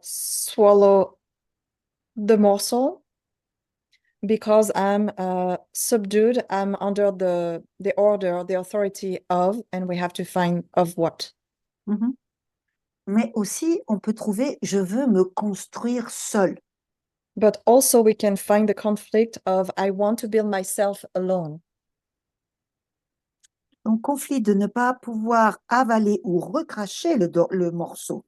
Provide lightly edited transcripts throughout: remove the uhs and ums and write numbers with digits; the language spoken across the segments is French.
swallow the morsel because I'm subdued. I'm under the order, the authority of, and we have to find of what. Mhm. Mais aussi, on peut trouver je veux me construire seul. But also we can find the conflict of I want to build myself alone. Donc, conflit de ne pas pouvoir avaler ou recracher le morceau.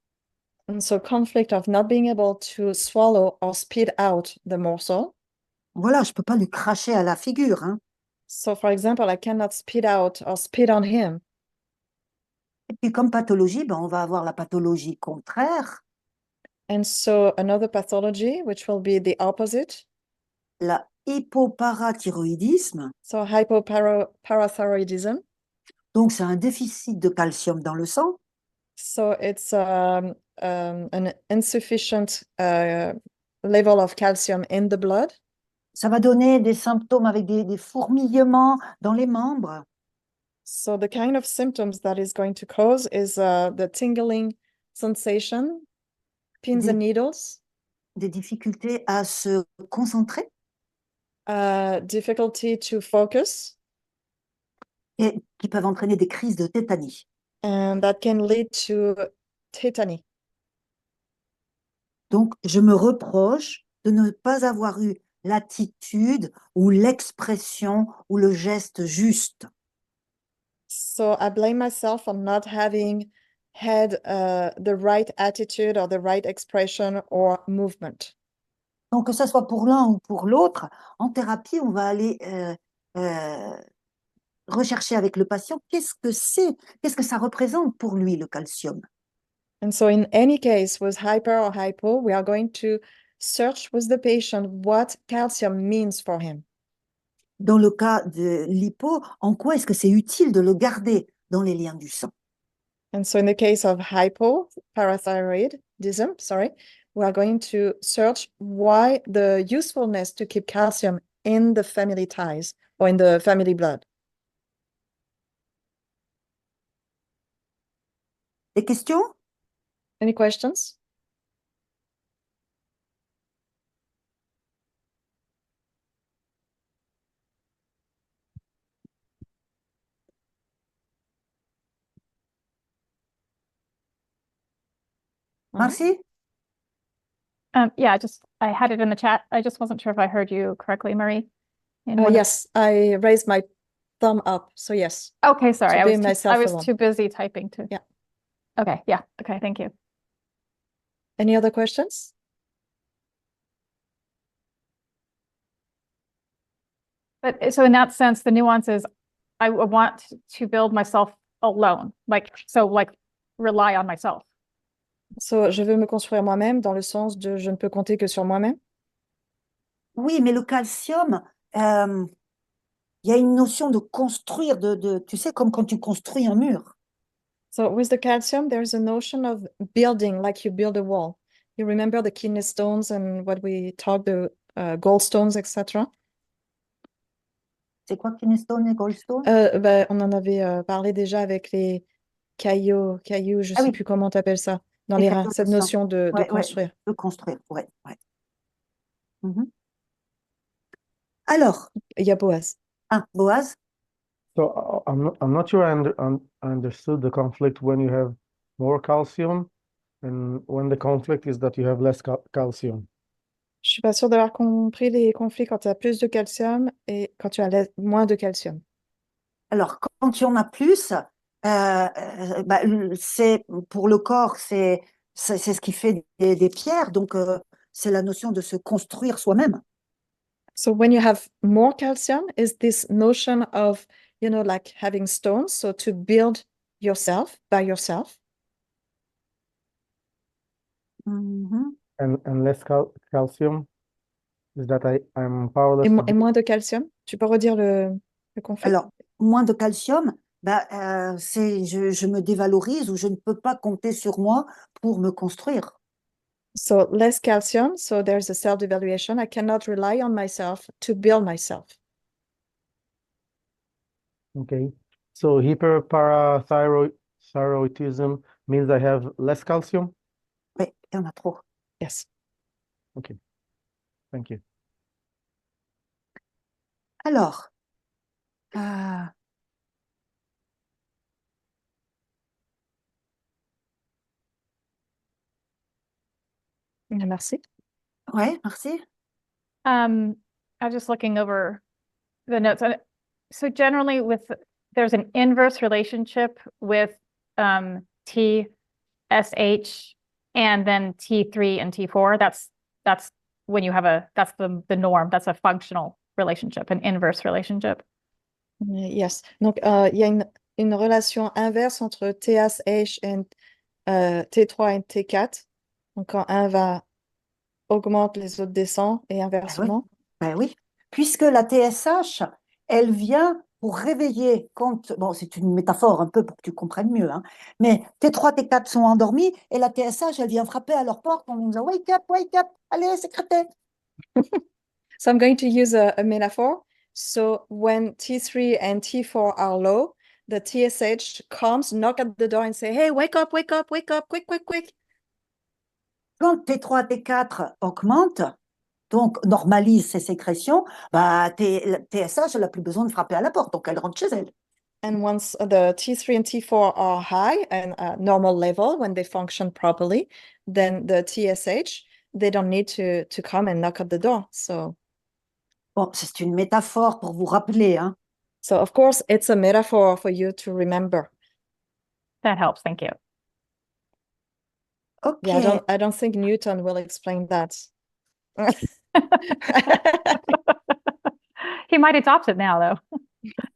And so conflict of not being able to swallow or spit out the morsel. Voilà, je ne peux pas lui cracher à la figure, hein. So for example, I cannot spit out or spit on him. Et puis, comme pathologie, ben, on va avoir la pathologie contraire, And so another pathology, which will be the opposite. la hypoparathyroïdisme. So hypoparathyroidism. Donc, c'est un déficit de calcium dans le sang. So it's an insufficient level of calcium in the blood. Ça va donner des symptômes avec des fourmillements dans les membres, So the kind of symptoms that is going to cause is the tingling sensation, pins and des, needles, des difficultés à se concentrer difficulty to focus, et qui peuvent entraîner des crises de tétanie. and that can lead to tetany. Donc, je me reproche de ne pas avoir eu l'attitude ou l'expression ou le geste juste. So I blame myself for not having had the right attitude or the right expression or movement. Donc, que ce soit pour l'un ou pour l'autre, en thérapie, on va aller euh, rechercher avec le patient qu'est-ce que ça représente pour lui, le calcium. And so in any case, with hyper or hypo, we are going to search with the patient what calcium means for him. Dans le cas de l'hypo, en quoi est-ce que c'est utile de le garder dans les liens du sang? And so in the case of hypoparathyroidism, we are going to search why the usefulness to keep calcium in the family ties or in the family blood. Des questions? Any questions? Merci. Yeah, I had it in the chat. I just wasn't sure if I heard you correctly, Marie. Yes, I raised my thumb up. So yes. Okay, sorry. To I be myself was alone. too busy typing to. Yeah. Okay, yeah. Okay, thank you. Any other questions? But so in that sense, the nuance is I want to build myself alone, like rely on myself. So, je veux me construire moi-même dans le sens de je ne peux compter que sur moi-même. Oui, mais le calcium, il y a une notion de construire, tu sais, comme quand tu construis un mur. So with the calcium, there's a notion of building, like you build a wall. You remember the kidney stones and what we talked, the gallstones, etc. C'est quoi Keystone et Goldstone? Ben, on en avait parlé déjà avec les cailloux, je Ah sais oui, plus comment tu appelles ça, dans les les reins, cailloux cette de sang. notion de Ouais, construire. de construire, ouais, ouais. Mhm. Alors, Il y a Boaz. Boaz, So I'm not sure I understood the conflict when you have more calcium and when the conflict is that you have less calcium. Je suis pas sûre d'avoir compris les conflits quand tu as plus de calcium et quand tu as moins de calcium. alors quand tu en as plus, bah, c'est pour le corps, c'est ce qui fait des pierres, donc c'est la notion de se construire soi-même. So when you have more calcium, is this notion of, like having stones, so to build yourself by yourself. Mhm. And less calcium is that I'm powerless to Et moins de calcium. Tu peux redire le conflit? Alors, moins de calcium, bah, je me dévalorise ou je ne peux pas compter sur moi pour me construire. So less calcium, so there's a self-evaluation. I cannot rely on myself to build myself. Okay. So hyperparathyroidism means I have less calcium? Oui, il y en a trop. Yes. Okay. Thank you. Alors, euh, Merci. ouais, merci. I was just looking over the notes. So generally there's an inverse relationship with T, SH, and then T3 and T4. That's when you have that's the norm. That's a functional relationship, an inverse relationship. Yes. Donc, il y a une relation inverse entre TSH et T3 et T4. Donc, quand un va augmente, les autres descendent et inversement. Ben oui, puisque la TSH, elle vient pour réveiller quand, bon, c'est une métaphore un peu pour que tu comprennes mieux, hein, mais T3, T4 sont endormis et la TSH, elle vient frapper à leur porte en disant wake up, allez, sécrétez. So I'm going to use a metaphor. So when T3 and T4 are low, the TSH comes, knock at the door and say, hey, wake up, quick. Quand T3, T4 augmentent, donc normalise ses sécrétions, bah, la TSH, elle n'a plus besoin de frapper à la porte, donc elle rentre chez elle. And once the T3 and T4 are high and normal level, when they function properly, then the TSH, they don't need to come and knock at the door. So Bon, c'est une métaphore pour vous rappeler, hein. So of course, it's a metaphor for you to remember. That helps. Thank you. Ok. Yeah, I don't think Newton will explain that. He might adopt it now, though.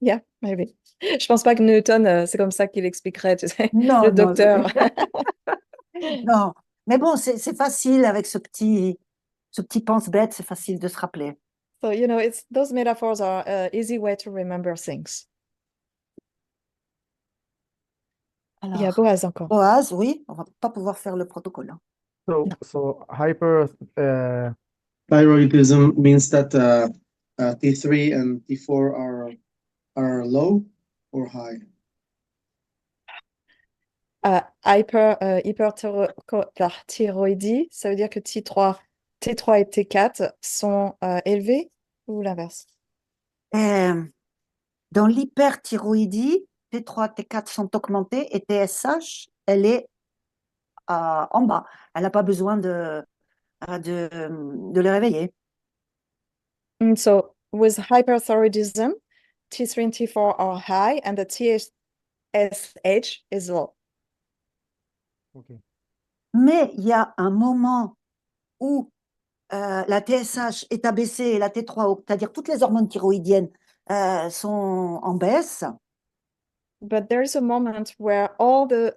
Yeah, maybe. Je pense pas que Newton, c'est comme ça qu'il expliquerait, tu sais, Non, le non, docteur. non. Mais bon, c'est facile avec ce petit pense-bête, c'est facile de se rappeler. So, it's those metaphors are an easy way to remember things. Il y a Alors, Boaz encore. Boaz, oui, on va pas pouvoir faire le protocole, hein. So hyper Thyroidism means that T3 and T4 are low or high. Hyperthyroïdie, ça veut dire que T3 et T4 sont élevés ou l'inverse? Dans l'hyperthyroïdie, T3, T4 sont augmentés et TSH, elle est en bas. Elle n'a pas besoin de les réveiller. And so with hyperthyroidism, T3 and T4 are high and the TSH is low. okay. Mais il y a un moment où la TSH est abaissée et la T3, c'est-à-dire toutes les hormones thyroïdiennes, sont en baisse. But there is a moment where all the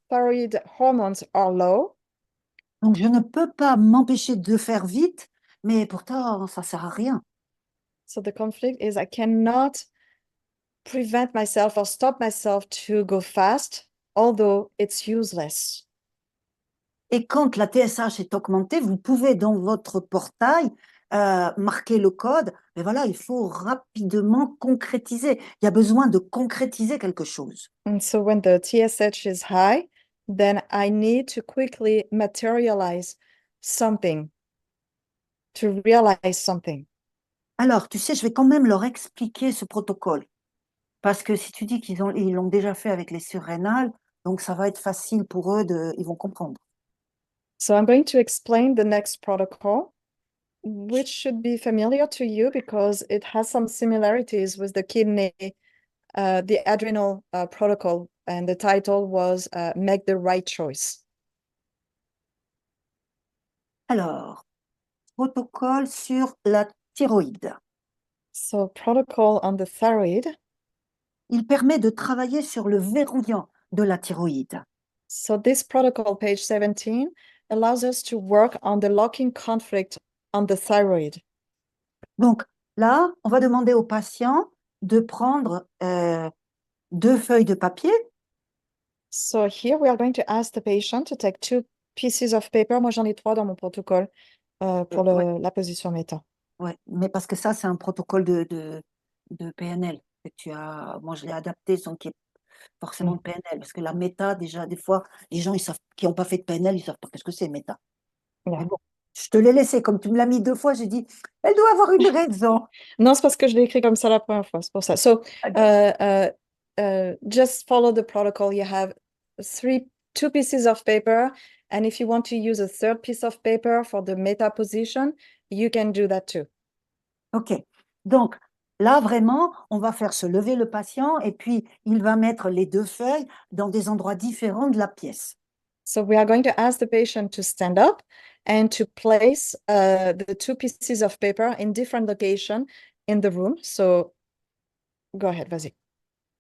thyroid hormones are low. Donc, je ne peux pas m'empêcher de faire vite, mais pourtant, ça ne sert à rien. So the conflict is I cannot prevent myself or stop myself to go fast, although it's useless. Et quand la TSH est augmentée, vous pouvez dans votre portail marquer le code, mais voilà, il faut rapidement concrétiser. Il y a besoin de concrétiser quelque chose. And so when the TSH is high, then I need to quickly materialize something, to realize something. Alors, tu sais, je vais quand même leur expliquer ce protocole. Parce que si tu dis ils l'ont déjà fait avec les surrénales, donc ça va être facile pour eux, ils vont comprendre. So I'm going to explain the next protocol, which should be familiar to you because it has some similarities with the kidney, the adrenal protocol, and the title was Make the Right Choice. Alors, protocole sur la thyroïde. So protocol on the thyroid. Il permet de travailler sur le verrouillant de la thyroïde. So this protocol, page 17, allows us to work on the locking conflict on the thyroid. Donc là, on va demander au patient de prendre 2 feuilles de papier. So here we are going to ask the patient to take 2 pieces of paper. Moi, j'en ai 3 dans mon protocole pour la position méta. Ouais, mais parce que ça, c'est un protocole de PNL que moi, je l'ai adapté sans qu'il y ait forcément de PNL, parce que la méta, déjà, des fois, les gens qui n'ont pas fait de PNL, ils ne savent pas qu'est-ce que c'est, méta. Yeah. Mais bon, je te l'ai laissé, comme tu me l'as mis 2 fois, j'ai dit, elle doit avoir une raison. Non, c'est parce que je l'ai écrit comme ça la première fois, c'est pour ça. So, just follow the protocol. You have two pieces of paper, and if you want to use a third piece of paper for the meta position, you can do that too. OK. Donc, là, vraiment, on va faire se lever le patient et puis il va mettre les 2 feuilles dans des endroits différents de la pièce. So we are going to ask the patient to stand up and to place the two pieces of paper in different locations in the room. So go ahead, vas-y.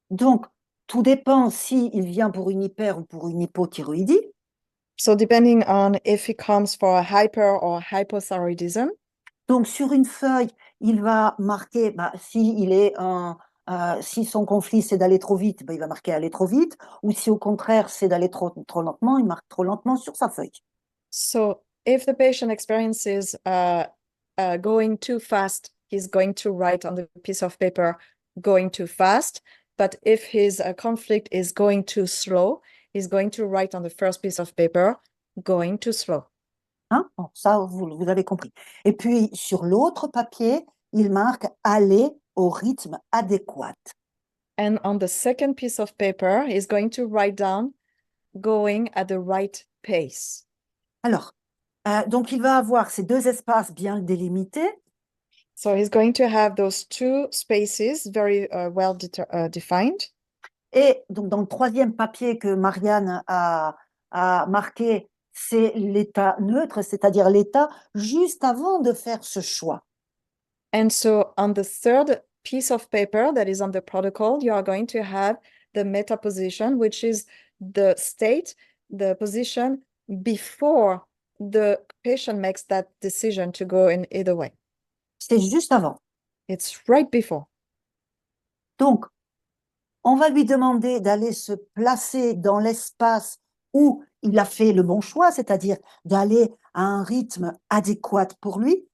Donc, tout dépend s'il vient pour une hyper ou pour une hypothyroïdie. So depending on if he comes for a hyper or hypothyroidism. Donc, sur une feuille, il va marquer, bah, si son conflit c'est d'aller trop vite, bah, il va marquer aller trop vite, ou si au contraire c'est d'aller trop lentement, il marque trop lentement sur sa feuille. So if the patient experiences going too fast, he's going to write on the piece of paper going too fast. But if his conflict is going too slow, he's going to write on the first piece of paper going too slow. Hein? Bon, ça, vous avez compris. Et puis, sur l'autre papier, il marque aller au rythme adéquat. And on the second piece of paper, he's going to write down going at the right pace. Alors, donc il va avoir ces 2 espaces bien délimités. So he's going to have those two spaces very well defined. Et donc, dans le 3e papier que Marianne a marqué, c'est l'état neutre, c'est-à-dire l'état juste avant de faire ce choix. And so on the third piece of paper that is on the protocol, you are going to have the meta position, which is the state, the position before the patient makes that decision to go in either way. C'est juste avant. It's right before. Donc, on va lui demander d'aller se placer dans l'espace où il a fait le bon choix, c'est-à-dire d'aller à un rythme adéquat pour lui.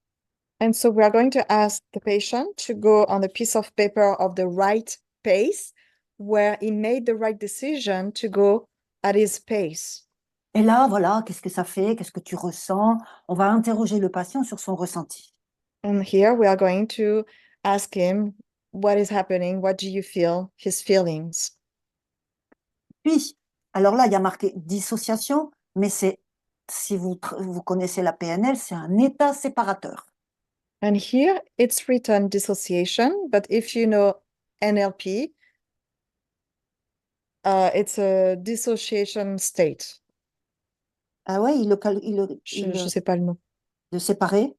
And so we are going to ask the patient to go on the piece of paper of the right pace, where he made the right decision to go at his pace. Et là, voilà, qu'est-ce que ça fait? Qu'est-ce que tu ressens? On va interroger le patient sur son ressenti. And here we are going to ask him, what is happening? What do you feel? His feelings. Puis, alors là, il y a marqué dissociation, mais c'est, si vous connaissez la PNL, c'est un état séparateur. And here it's written dissociation, but if you know NLP, it's a dissociation state. Ah ouais, Je sais pas le nom. de séparer.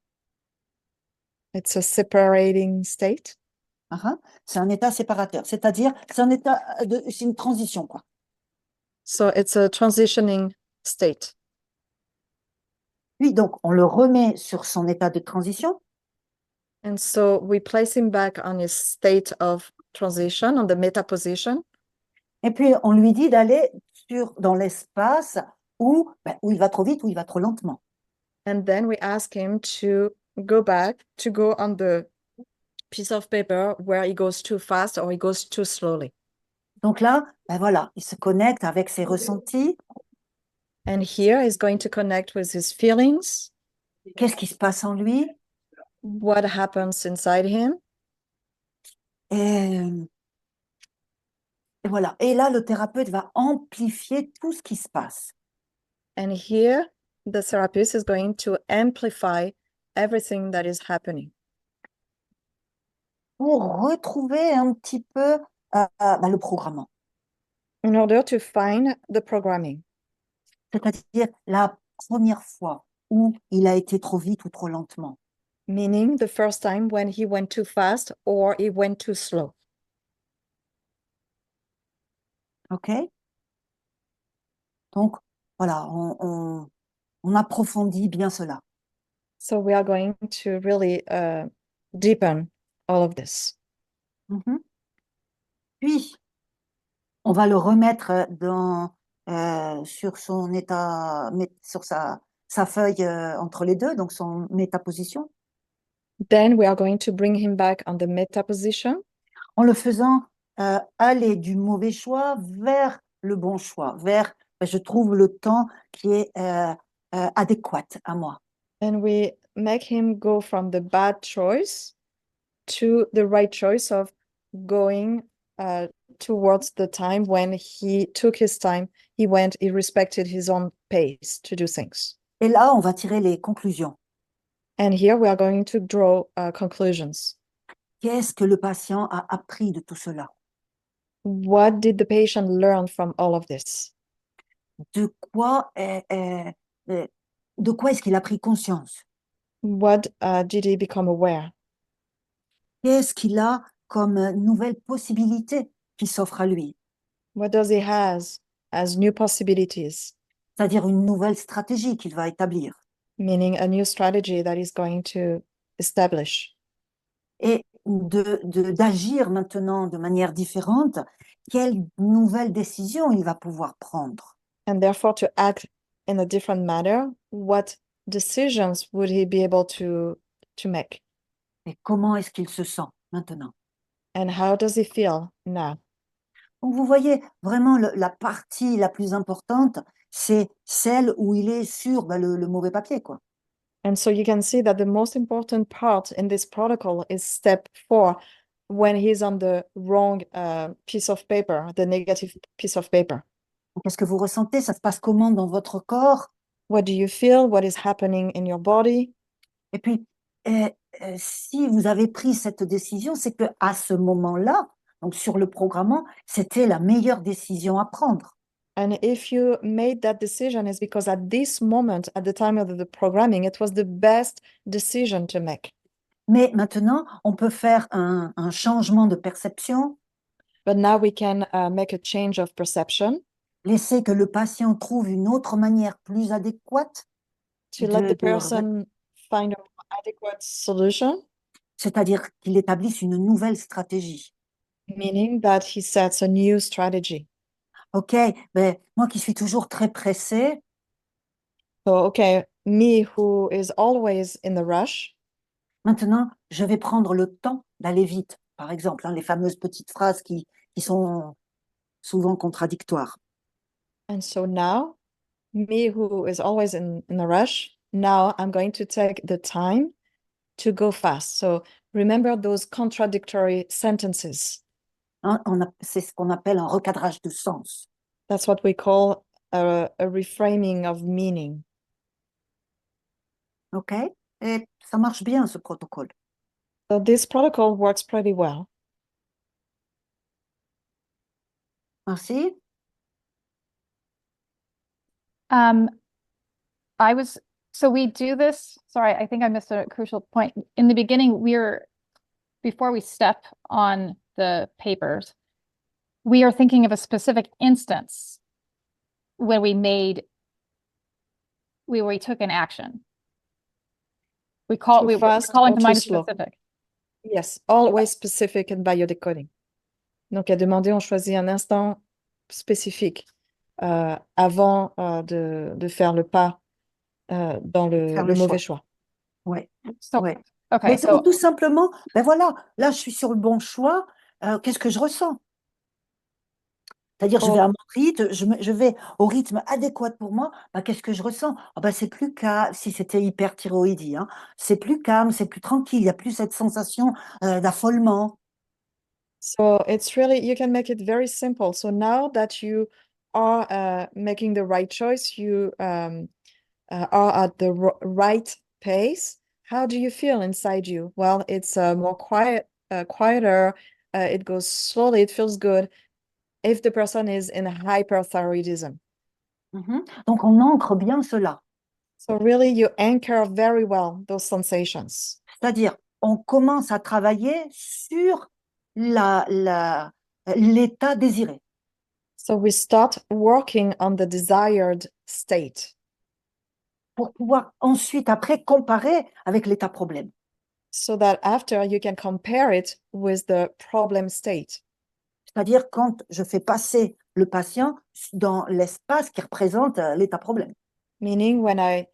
It's a separating state. C'est un état séparateur, c'est-à-dire c'est une transition, quoi. So it's a transitioning state. Puis donc, on le remet sur son état de transition. And so we place him back on his state of transition, on the meta position. Et puis, on lui dit d'aller dans l'espace où il va trop vite, où il va trop lentement. And then we ask him to go back, to go on the piece of paper where he goes too fast or he goes too slowly. Donc là, voilà, il se connecte avec ses ressentis. And here he's going to connect with his feelings. Qu'est-ce qui se passe en lui? What happens inside him? Et voilà. Et là, le thérapeute va amplifier tout ce qui se passe. And here the therapist is going to amplify everything that is happening. Pour retrouver un petit peu le programmement. In order to find the programming. C'est-à-dire la première fois où il a été trop vite ou trop lentement. Meaning the first time when he went too fast or he went too slow. OK? Donc, voilà, on approfondit bien cela. So we are going to really deepen all of this. Puis, on va le remettre sur son état, sur sa feuille entre les deux, donc son métaposition, Then we are going to bring him back on the meta position. en le faisant aller du mauvais choix vers le bon choix, vers, je trouve, le temps qui est adéquat à moi. And we make him go from the bad choice to the right choice of going towards the time when he took his time, he respected his own pace to do things. Et là, on va tirer les conclusions. And here we are going to draw conclusions. Qu'est-ce que le patient a appris de tout cela? What did the patient learn from all of this? De quoi est-ce qu'il a pris conscience? What did he become aware? Qu'est-ce qu'il a comme nouvelle possibilité qui s'offre à lui? What does he has as new possibilities, C'est-à-dire une nouvelle stratégie qu'il va établir. meaning a new strategy that he's going to establish? Et d'agir maintenant de manière différente, quelle nouvelle décision il va pouvoir prendre? And therefore to act in a different manner, what decisions would he be able to make? Et comment est-ce qu'il se sent maintenant? And how does he feel now? Donc vous voyez, vraiment la partie la plus importante, c'est celle où il est sur le mauvais papier, quoi. And so you can see that the most important part in this protocol is step 4, when he's on the wrong piece of paper, the negative piece of paper. Qu'est-ce que vous ressentez? Ça se passe comment dans votre corps? What do you feel? What is happening in your body? Et puis, si vous avez pris cette décision, c'est que à ce moment-là, donc sur le programmant, c'était la meilleure décision à prendre. And if you made that decision, it's because at this moment, at the time of the programming, it was the best decision to make. Mais maintenant, on peut faire un changement de perception, But now we can make a change of perception laisser que le patient trouve une autre manière plus adéquate, to let de- the person find a more adequate solution, c'est-à-dire qu'il établisse une nouvelle stratégie. meaning that he sets a new strategy. OK, ben, moi qui suis toujours très pressée, So, okay, me who is always in the rush, maintenant, je vais prendre le temps d'aller vite. Par exemple, hein, les fameuses petites phrases qui sont souvent contradictoires. and so now, me who is always in the rush, now I'm going to take the time to go fast. So remember those contradictory sentences. Hein, c'est ce qu'on appelle un recadrage de sens. That's what we call a reframing of meaning. OK? Et ça marche bien, ce protocole. So this protocol works pretty well. Merci. So we do this, sorry, I think I missed a crucial point. In the beginning, before we step on the papers, we are thinking of a specific instance where we took an action. We're calling or to mind a too slow. specific. Yes, always specific in biodecoding. Donc, à demander, on choisit un instant spécifique avant de faire le pas dans Faire le le mauvais choix. choix. Ouais. So, Ouais. okay, Mais so tout simplement, ben voilà, là, je suis sur le bon choix. Qu'est-ce que je ressens? C'est-à-dire, je vais à mon rythme, je vais au rythme adéquat pour moi. Ben, qu'est-ce que je ressens? Ah ben, c'est plus calme, si c'était hyperthyroïdie, hein, c'est plus calme, c'est plus tranquille, il n'y a plus cette sensation d'affolement. So it's really, you can make it very simple. So now that you are making the right choice, you are at the right pace, how do you feel inside you? Well, it's more quieter, it goes slowly, it feels good if the person is in hyperthyroidism. Mhm. Donc, on ancre bien cela. So really, you anchor very well those sensations. C'est-à-dire, on commence à travailler sur l'état désiré. So we start working on the desired state. Pour pouvoir ensuite, après, comparer avec l'état problème. So that after you can compare it with the problem state. C'est-à-dire quand je fais passer le patient dans l'espace qui représente l'état problème. Meaning when I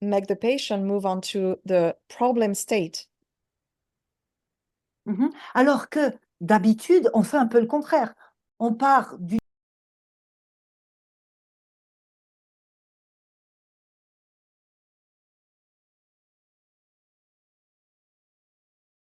make the patient move on to the problem state. Alors que d'habitude, on fait un peu le contraire. On part du